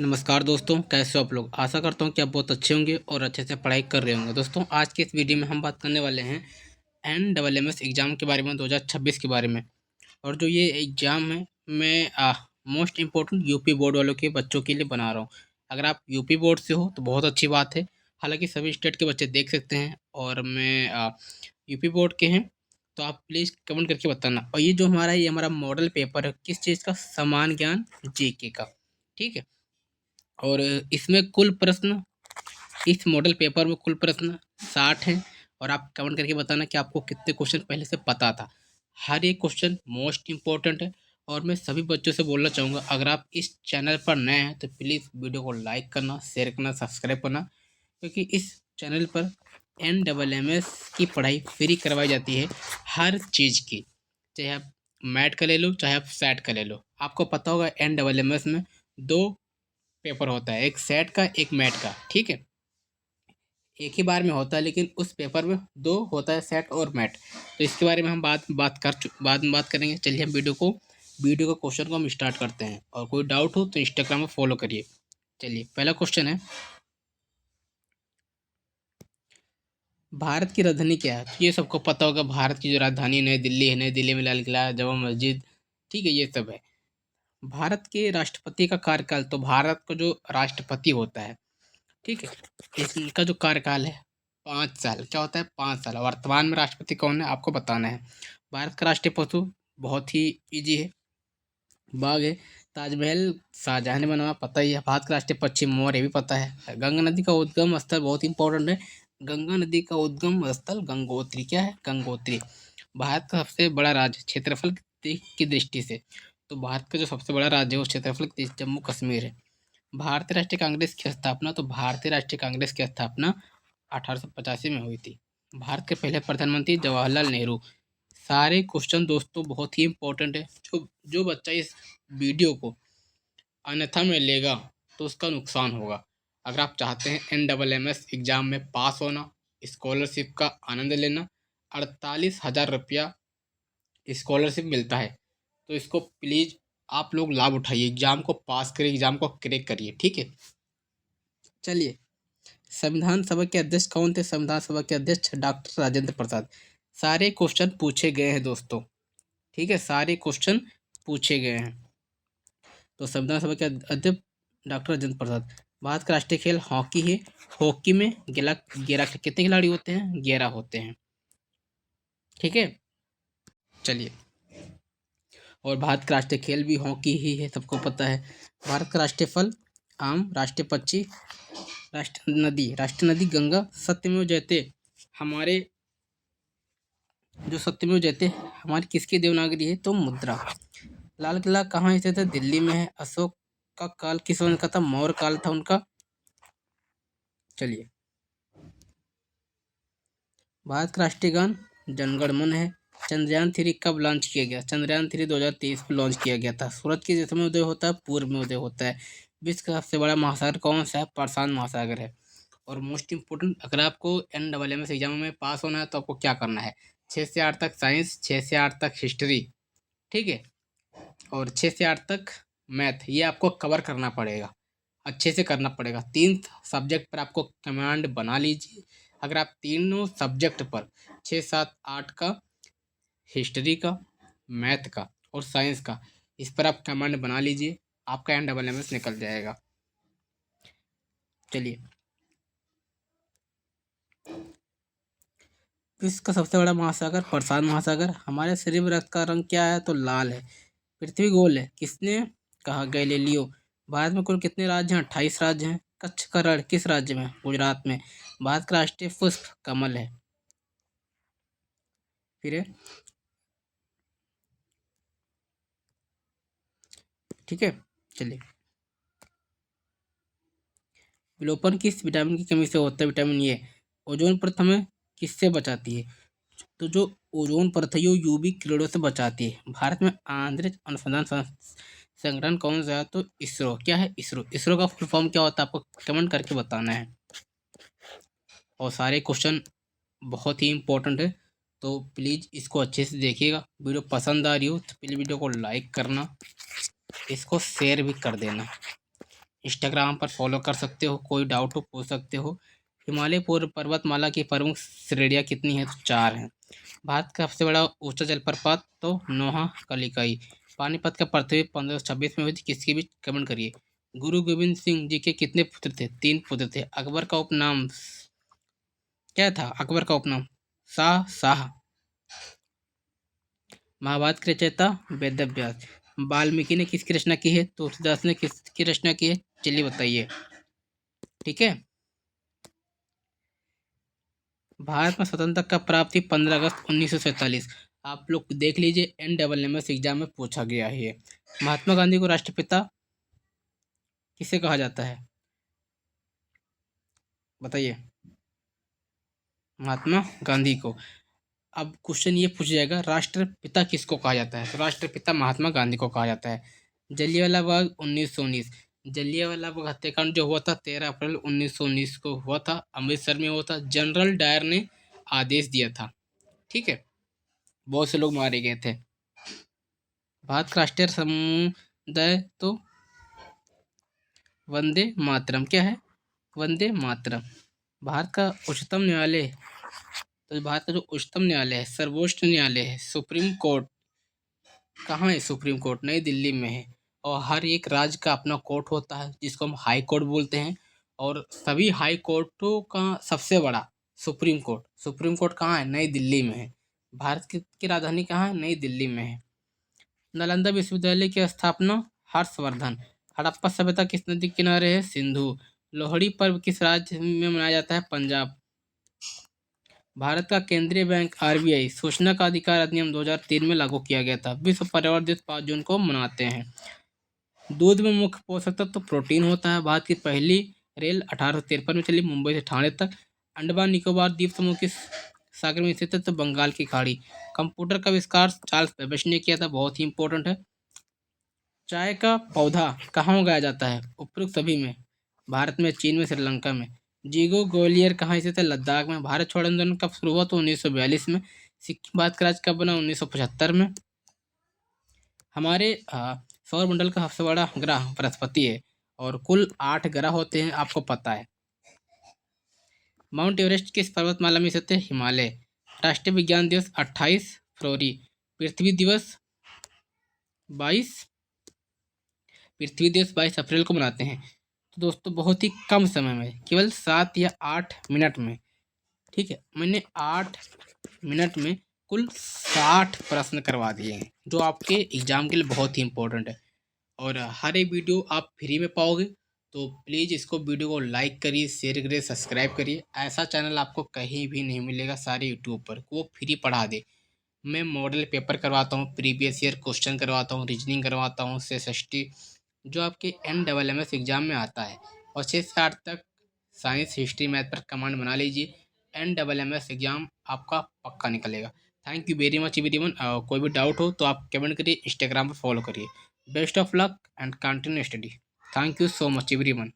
नमस्कार दोस्तों, कैसे हो आप लोग। आशा करता हूँ कि आप बहुत अच्छे होंगे और अच्छे से पढ़ाई कर रहे होंगे। दोस्तों, आज के इस वीडियो में हम बात करने वाले हैं NMS एग्ज़ाम के बारे में, 2026 के बारे में। और जो ये एग्ज़ाम है, मैं मोस्ट इम्पोर्टेंट यूपी बोर्ड वालों के बच्चों के लिए बना रहा हूँ। अगर आप यूपी बोर्ड से हो तो बहुत अच्छी बात है। हालांकि सभी स्टेट के बच्चे देख सकते हैं, और मैं यूपी बोर्ड के हैं, तो आप प्लीज़ कमेंट करके बताना। और ये हमारा मॉडल पेपर है, किस चीज़ का, समान ज्ञान जीके का। ठीक है। और इसमें कुल प्रश्न, इस मॉडल पेपर में कुल प्रश्न 60 हैं। और आप कमेंट करके बताना कि आपको कितने क्वेश्चन पहले से पता था। हर एक क्वेश्चन मोस्ट इम्पोर्टेंट है। और मैं सभी बच्चों से बोलना चाहूँगा, अगर आप इस चैनल पर नए हैं तो प्लीज़ वीडियो को लाइक करना, शेयर करना, सब्सक्राइब करना, क्योंकि इस चैनल पर NMS की पढ़ाई फ्री करवाई जाती है, हर चीज़ की। चाहे आप मैथ का ले लो, चाहे आप सेट का ले लो। आपको पता होगा NMS में दो पेपर होता है, एक सेट का, एक मैथ का। ठीक है। एक ही बार में होता है, लेकिन उस पेपर में दो होता है, सेट और मैथ। तो इसके बारे में हम बाद में बात करेंगे। चलिए हम वीडियो का क्वेश्चन को हम स्टार्ट करते हैं। और कोई डाउट हो तो इंस्टाग्राम में फॉलो करिए। चलिए, पहला क्वेश्चन है, भारत की राजधानी क्या है। तो ये सबको पता होगा, भारत की जो राजधानी नई दिल्ली है। नई दिल्ली में लाल किला, जामा मस्जिद, ठीक है, ये सब है। भारत के राष्ट्रपति का कार्यकाल, तो भारत का जो राष्ट्रपति होता है, ठीक है, इनका जो कार्यकाल है 5 साल। क्या होता है, 5 साल। वर्तमान में राष्ट्रपति कौन है, आपको बताना है। भारत का राष्ट्रीय पशु, बहुत ही इजी है, बाघ है। ताजमहल शाहजहां ने बनवाया, पता ही है। भारत का राष्ट्रीय पक्षी मोर, ये भी पता है। गंगा नदी का उद्गम स्थल, बहुत इंपॉर्टेंट है। गंगा नदी का उद्गम स्थल गंगोत्री। क्या है, गंगोत्री। भारत का सबसे बड़ा राज्य क्षेत्रफल की दृष्टि से, तो भारत का जो सबसे बड़ा राज्य है वो क्षेत्रफल की दृष्टि से जम्मू कश्मीर है। भारतीय राष्ट्रीय कांग्रेस की स्थापना, तो भारतीय राष्ट्रीय कांग्रेस की स्थापना 1885 में हुई थी। भारत के पहले प्रधानमंत्री जवाहरलाल नेहरू। सारे क्वेश्चन दोस्तों बहुत ही इंपॉर्टेंट है। जो जो बच्चा इस वीडियो को अन्यथा में लेगा तो उसका नुकसान होगा। अगर आप चाहते हैं NMS एग्जाम में पास होना, स्कॉलरशिप का आनंद लेना, 48,000 रुपया स्कॉलरशिप मिलता है, तो इसको प्लीज़ आप लोग लाभ उठाइए। एग्जाम को पास करिए, एग्जाम को क्रैक करिए। ठीक है। चलिए, संविधान सभा के अध्यक्ष कौन थे। संविधान सभा के अध्यक्ष डॉक्टर राजेंद्र प्रसाद। सारे क्वेश्चन पूछे गए हैं दोस्तों, ठीक है, सारे क्वेश्चन पूछे गए हैं। तो संविधान सभा के अध्यक्ष डॉक्टर राजेंद्र प्रसाद। भारत का राष्ट्रीय खेल हॉकी है। हॉकी में 11 कितने खिलाड़ी होते हैं, 11 होते हैं। ठीक है। चलिए, और भारत का राष्ट्रीय खेल भी हॉकी ही है, सबको पता है। भारत का राष्ट्रीय फल आम, राष्ट्रीय पक्षी, राष्ट्रीय नदी गंगा, सत्यमेव जयते। हमारे जो सत्यमेव जयते हमारी किसकी देवनागरी है, तो मुद्रा। लाल किला कहाँ स्थित है, दिल्ली में है। अशोक का काल किस वंश का था, मौर्य काल था उनका। चलिए, भारत का राष्ट्रीय गान जनगण मन है। चंद्रयान 3 कब लॉन्च किया गया, चंद्रयान 3 2023 में लॉन्च किया गया था। सूरज के जिस में उदय होता है, पूर्व में उदय होता है। विश्व का सबसे बड़ा महासागर कौन सा है, प्रशांत महासागर है। और मोस्ट इम्पोर्टेंट, अगर आपको NMS एग्जाम में पास होना है तो आपको क्या करना है, 6 से 8 तक साइंस, 6 से 8 तक हिस्ट्री, ठीक है, और 6 से 8 तक मैथ। ये आपको कवर करना पड़ेगा, अच्छे से करना पड़ेगा। 3 सब्जेक्ट पर आपको कमांड बना लीजिए। अगर आप तीनों सब्जेक्ट पर 6, 7, 8 का, हिस्ट्री का, मैथ का और साइंस का, इस पर आप कमांड बना लीजिए, आपका NMS निकल जाएगा। चलिए, विश्व का सबसे बड़ा महासागर प्रशांत महासागर। हमारे शरीर में रक्त का रंग क्या है, तो लाल है। पृथ्वी गोल है, किसने कहा, गैलीलियो। भारत में कुल कितने राज्य हैं, 28 राज्य हैं। कच्छ का रण किस राज्य में, गुजरात में। भारत का राष्ट्रीय पुष्प कमल है। फिर है, ठीक है। चलिए, विलोपन किस विटामिन की कमी से होता है, विटामिन ए। ओजोन परत हमें किससे बचाती है, तो जो ओजोन परत है वो यूवी किरणों से बचाती है। भारत में आंतरिक अनुसंधान संगठन कौन सा है, तो इसरो। क्या है, इसरो। इसरो का फुल फॉर्म क्या होता है, आपको कमेंट करके बताना है। और सारे क्वेश्चन बहुत ही इंपॉर्टेंट है, तो प्लीज़ इसको अच्छे से देखिएगा। वीडियो पसंद आ रही हो तो प्लीज़ वीडियो को लाइक करना, इसको शेयर भी कर देना। इंस्टाग्राम पर फॉलो कर सकते हो, कोई डाउट हो पूछ सकते हो। हिमालय पूर्व पर्वतमाला की प्रमुख श्रेणियाँ कितनी हैं? तो 4 हैं। भारत का सबसे बड़ा ऊंचा जलप्रपात तो नोहा कलिकाई। पानीपत का पृथ्वी 1526 में हुई थी, किसके बीच? कमेंट करिए। गुरु गोविंद सिंह जी के कितने पुत्र थे? 3 पुत्र थे। अकबर का उपनाम क्या था? अकबर का उपनाम शाह। महाभारत के रचयिता वेद व्यास। वाल्मीकि ने किसकी रचना की है? तुलसीदास ने किसकी रचना की है? चलिए बताइए। ठीक है। भारत में स्वतंत्रता कब प्राप्त हुई? 15 अगस्त 1947। आप लोग देख लीजिए, NSS एग्जाम में पूछा गया है ये। महात्मा गांधी को राष्ट्रपिता किसे कहा जाता है? बताइए। महात्मा गांधी को। अब क्वेश्चन ये पूछ जाएगा, राष्ट्रपिता किसको कहा जाता है? तो राष्ट्रपिता महात्मा गांधी को कहा जाता है। जलियांवाला बाग 1919। जलियांवाला बाग हत्याकांड जो हुआ था 13 अप्रैल 1919 को हुआ था, अमृतसर में हुआ था। जनरल डायर ने आदेश दिया था। ठीक है, बहुत से लोग मारे गए थे। भारत का राष्ट्रीय समुदाय तो वंदे मातरम। क्या है? वंदे मातरम। भारत का उच्चतम न्यायालय, तो भारत का जो उच्चतम न्यायालय है, सर्वोच्च न्यायालय है, सुप्रीम कोर्ट, कहाँ है? सुप्रीम कोर्ट नई दिल्ली में है। और हर एक राज्य का अपना कोर्ट होता है जिसको हम हाई कोर्ट बोलते हैं। और सभी हाई कोर्टों का सबसे बड़ा सुप्रीम कोर्ट। सुप्रीम कोर्ट कहाँ है? नई दिल्ली में है। भारत की राजधानी कहाँ है? नई दिल्ली में है। नालंदा विश्वविद्यालय की स्थापना हर्षवर्धन। हड़प्पा सभ्यता किस नदी के किनारे है? सिंधु। लोहड़ी पर्व किस राज्य में मनाया जाता है? पंजाब। भारत का केंद्रीय बैंक RBI सूचना का अधिकार अधिनियम 2003 में लागू किया गया था। विश्व पर्यावरण दिवस 5 जून को मनाते हैं। दूध में मुख्य पोषक तत्व तो प्रोटीन होता है। भारत की पहली रेल 1853 में चली, मुंबई से ठाणे तक। अंडमान निकोबार द्वीप समूह किस सागर में स्थित है? तो बंगाल की खाड़ी। कंप्यूटर का आविष्कार चार्ल्स बेबेज ने किया था, बहुत ही इंपॉर्टेंट है। चाय का पौधा कहाँ उगाया जाता है? उपरोक्त सभी में। भारत में, चीन में, श्रीलंका में। जीगो ग्वालियर कहाँ स्थित है? लद्दाख में। भारत छोड़ो आंदोलन कब शुरू हुआ? तो 1942 में। सिक्किम भारत का राज्य कब बना? 1975 में। हमारे सौर मंडल का सबसे बड़ा ग्रह बृहस्पति है और कुल 8 ग्रह होते हैं, आपको पता है। माउंट एवरेस्ट किस पर्वतमाला में स्थित है? हिमालय। राष्ट्रीय विज्ञान दिवस 28 फरवरी। पृथ्वी दिवस 22 पृथ्वी दिवस 22 अप्रैल को मनाते हैं। तो दोस्तों, बहुत ही कम समय में, केवल 7 या 8 मिनट में, ठीक है, मैंने 8 मिनट में कुल 60 प्रश्न करवा दिए हैं, जो आपके एग्जाम के लिए बहुत ही इंपॉर्टेंट है। और हर एक वीडियो आप फ्री में पाओगे, तो प्लीज़ इसको वीडियो को लाइक करिए, शेयर करिए, सब्सक्राइब करिए। ऐसा चैनल आपको कहीं भी नहीं मिलेगा सारे यूट्यूब पर, वो फ्री पढ़ा दे। मैं मॉडल पेपर करवाता हूँ, प्रीवियस ईयर क्वेश्चन करवाता हूँ, रीजनिंग करवाता हूँ, SST जो आपके NSS एग्जाम में आता है। और 6 से 8 तक साइंस, हिस्ट्री, मैथ पर कमांड बना लीजिए, NSS एग्जाम आपका पक्का निकलेगा। Thank you very much everyone. कोई भी डाउट हो तो आप कमेंट करिए, इंस्टाग्राम पर फॉलो करिए। Best of luck and continue study. Thank you so much everyone.